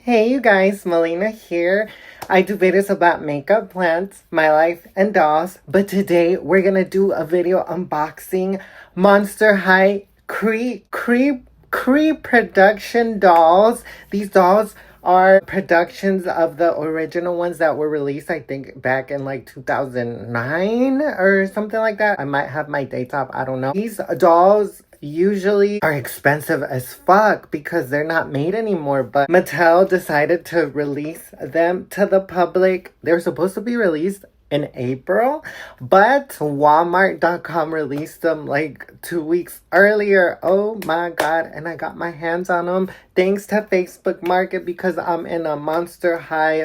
Hey you guys, Melina here. I do videos about makeup, plants, my life, and dolls. But today we're gonna do a video unboxing Monster High Creeproduction dolls. These dolls are productions of the original ones that were released, I think, back in like 2009 or something like that. I might have my dates off, I don't know. These dolls usually are expensive as fuck because they're not made anymore, but Mattel decided to release them to the public. They were supposed to be released in April, but Walmart.com released them like 2 weeks earlier. Oh my god, and I got my hands on them thanks to Facebook Market because I'm in a Monster High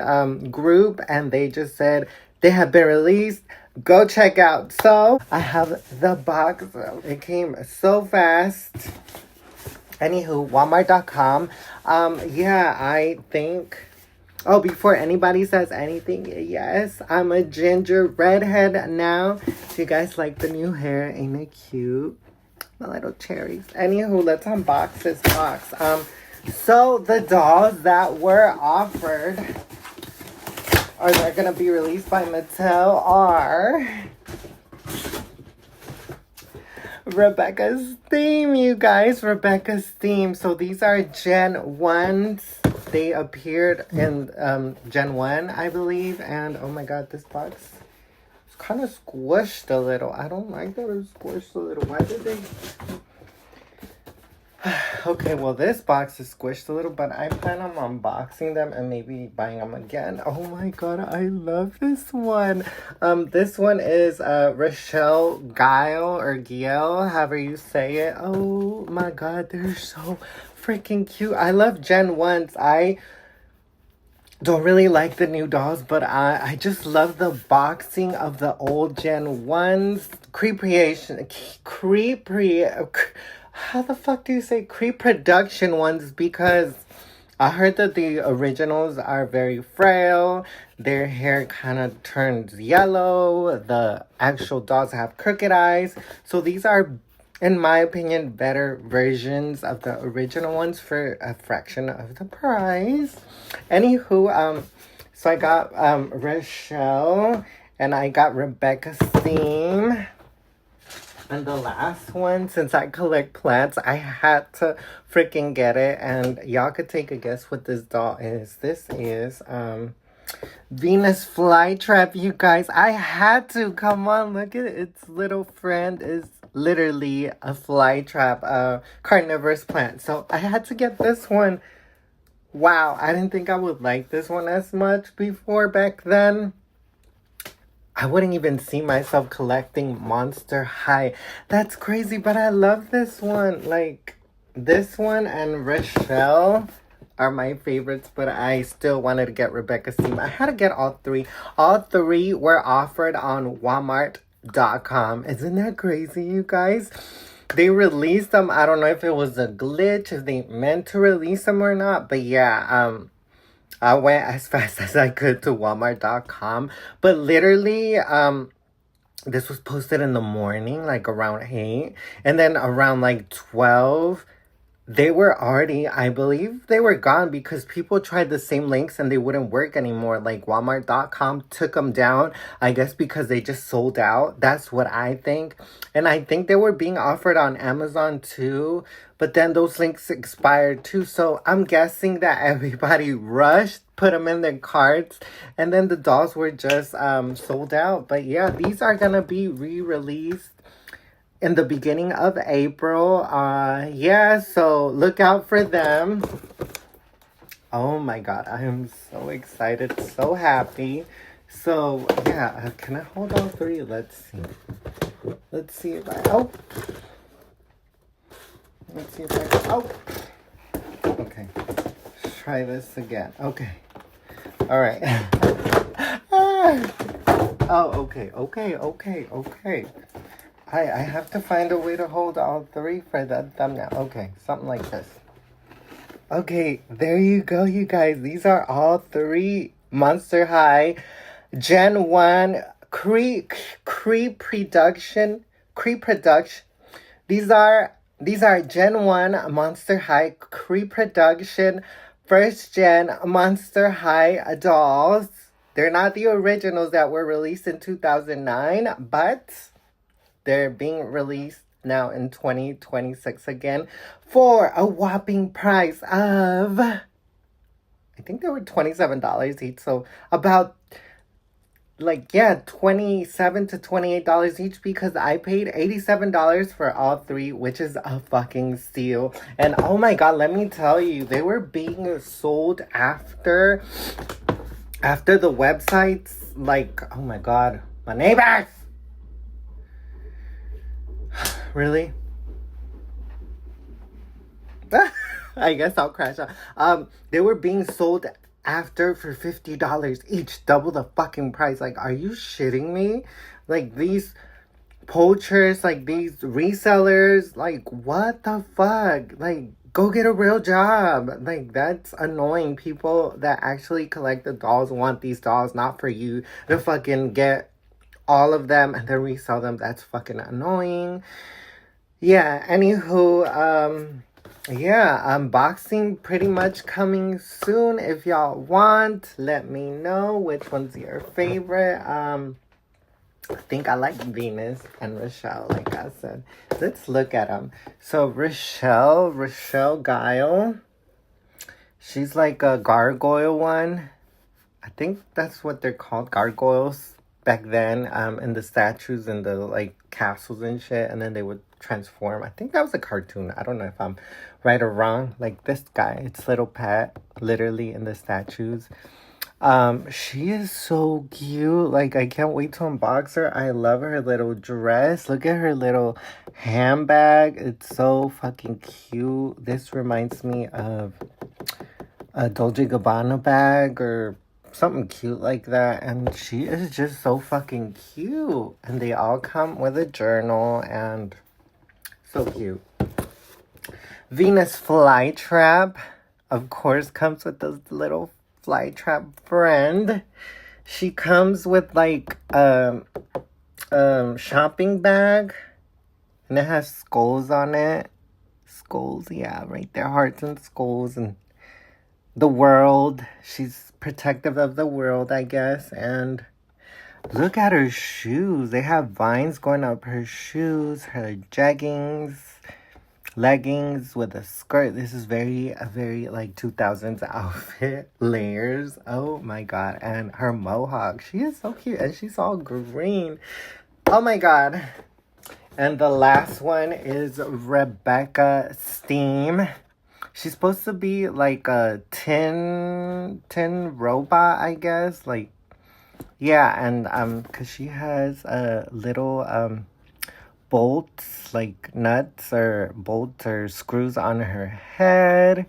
group and they just said they have been released. Go check out. So I have the box. It came so fast. Anywho, Walmart.com. Yeah, I think. Oh, before anybody says anything, yes, I'm a ginger redhead now. Do you guys like the new hair? Ain't it cute? My little cherries. Anywho, let's unbox this box. So the dolls that were offered or they're gonna be released by Mattel are Rebecca's Theme, you guys. Rebecca's Theme. So these are Gen 1s. They appeared in Gen 1, I believe. And oh my god, this box is kind of squished a little. I don't like that it's squished a little. Why did they... Okay, well, this box is squished a little, but I plan on unboxing them and maybe buying them again. Oh my god, I love this one. This one is Rochelle Guile or Giel, however you say it. Oh my god, they're so freaking cute. I love Gen 1s. I don't really like the new dolls, but I just love the boxing of the old Gen 1s. How the fuck do you say Creeproduction ones? Because I heard that the originals are very frail. Their hair kind of turns yellow. The actual dolls have crooked eyes. So these are, in my opinion, better versions of the original ones for a fraction of the price. Anywho, so I got Rochelle and I got Rebecca's Theme. And the last one, since I collect plants, I had to freaking get it. And y'all could take a guess what this doll is. This is Venus Flytrap, you guys. I had to. Come on, look at it. Its little friend is literally a flytrap, carnivorous plant. So I had to get this one. Wow, I didn't think I would like this one as much before back then. I wouldn't even see myself collecting Monster High. That's crazy, but I love this one. Like, this one and Rochelle are my favorites, but I still wanted to get Rebecca's Theme. I had to get all three. All three were offered on Walmart.com. Isn't that crazy, you guys? They released them. I don't know if it was a glitch, if they meant to release them or not, but yeah, I went as fast as I could to Walmart.com. But literally, this was posted in the morning, like around 8. And then around like 12, they were already, I believe they were gone because people tried the same links and they wouldn't work anymore. Like Walmart.com took them down, I guess because they just sold out. That's what I think. And I think they were being offered on Amazon too. But then those links expired too. So I'm guessing that everybody rushed, put them in their carts, and then the dolls were just sold out. But yeah, these are going to be re-released in the beginning of April. Yeah, so look out for them. Oh my god, I am so excited, so happy. So yeah, can I hold all three? Let's see. Let's see if I... Oh! Let's see if I... Oh! Okay. Let's try this again. Okay. Alright. Oh, okay. I have to find a way to hold all three for the thumbnail. Okay, something like this. Okay, there you go, you guys. These are all three Monster High Gen 1 Creeproduction. These are Gen 1 Monster High Creeproduction first gen Monster High dolls. They're not the originals that were released in 2009, but they're being released now in 2026 again for a whopping price of, I think they were $27 each. So about, like, yeah, $27 to $28 each, because I paid $87 for all three, which is a fucking steal. And oh my god, let me tell you, they were being sold after the websites. Like, oh my god, my neighbors. Really? I guess I'll crash out. They were being sold after for $50 each, double the fucking price. Like, are you shitting me? Like, these poachers, like these resellers, like, what the fuck? Like, go get a real job. Like, that's annoying. People that actually collect the dolls want these dolls, not for you to fucking get all of them and then resell them. That's fucking annoying. Yeah, anywho, yeah, unboxing pretty much coming soon. If y'all want, let me know which one's your favorite. I think I like Venus and Rochelle, like I said. Let's look at them. So Rochelle Guile, she's like a gargoyle one. I think that's what they're called, gargoyles, back then, in the statues and the, like, castles and shit, and then they would transform. I think that was a cartoon. I don't know if I'm right or wrong. Like, this guy, it's little Pat, literally, in the statues. She is so cute. Like, I can't wait to unbox her. I love her little dress. Look at her little handbag. It's so fucking cute. This reminds me of a Dolce & Gabbana bag or something cute like that. And she is just so fucking cute. And they all come with a journal, and so cute. Venus Flytrap, of course, comes with this little Flytrap friend. She comes with like shopping bag, and it has skulls on it. Skulls, yeah, right there, hearts and skulls, and the world. She's protective of the world, I guess. And look at her shoes. They have vines going up her shoes, her leggings with a skirt. This is a very like 2000s outfit. Layers. Oh my god. And her mohawk. She is so cute. And she's all green. Oh my god. And the last one is Rebecca Steam. She's supposed to be like a tin robot, I guess. Like, yeah, and cause she has a little bolts, like nuts or bolts or screws on her head.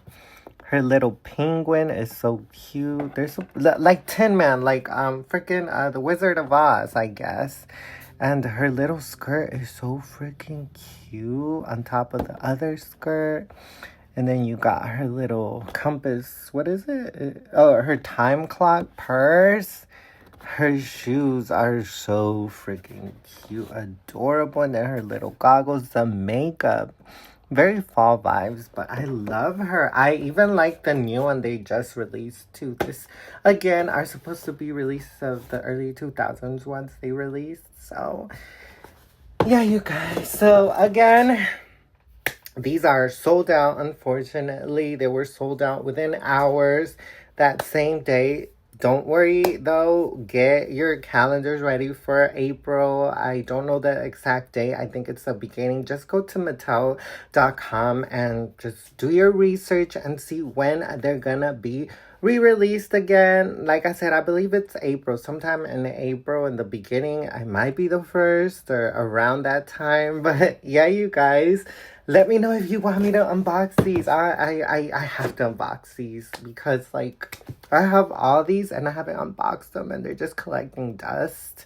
Her little penguin is so cute. There's like Tin Man, like freaking the Wizard of Oz, I guess. And her little skirt is so freaking cute on top of the other skirt. And then you got her little compass. What is it? Oh, her time clock purse. Her shoes are so freaking cute, adorable. And then her little goggles, the makeup. Very fall vibes, but I love her. I even like the new one they just released too. This, again, are supposed to be releases of the early 2000s ones they released. So, yeah, you guys. So, again, these are sold out, unfortunately. They were sold out within hours that same day. Don't worry, though. Get your calendars ready for April. I don't know the exact date. I think it's the beginning. Just go to Mattel.com and just do your research and see when they're gonna be re-released again. Like I said, I believe it's April. Sometime in April, in the beginning. I might be the first or around that time. But yeah, you guys, let me know if you want me to unbox these. I have to unbox these because, like, I have all these and I haven't unboxed them and they're just collecting dust.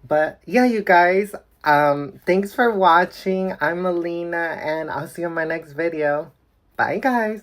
But yeah, you guys, thanks for watching. I'm Alina and I'll see you in my next video. Bye, guys.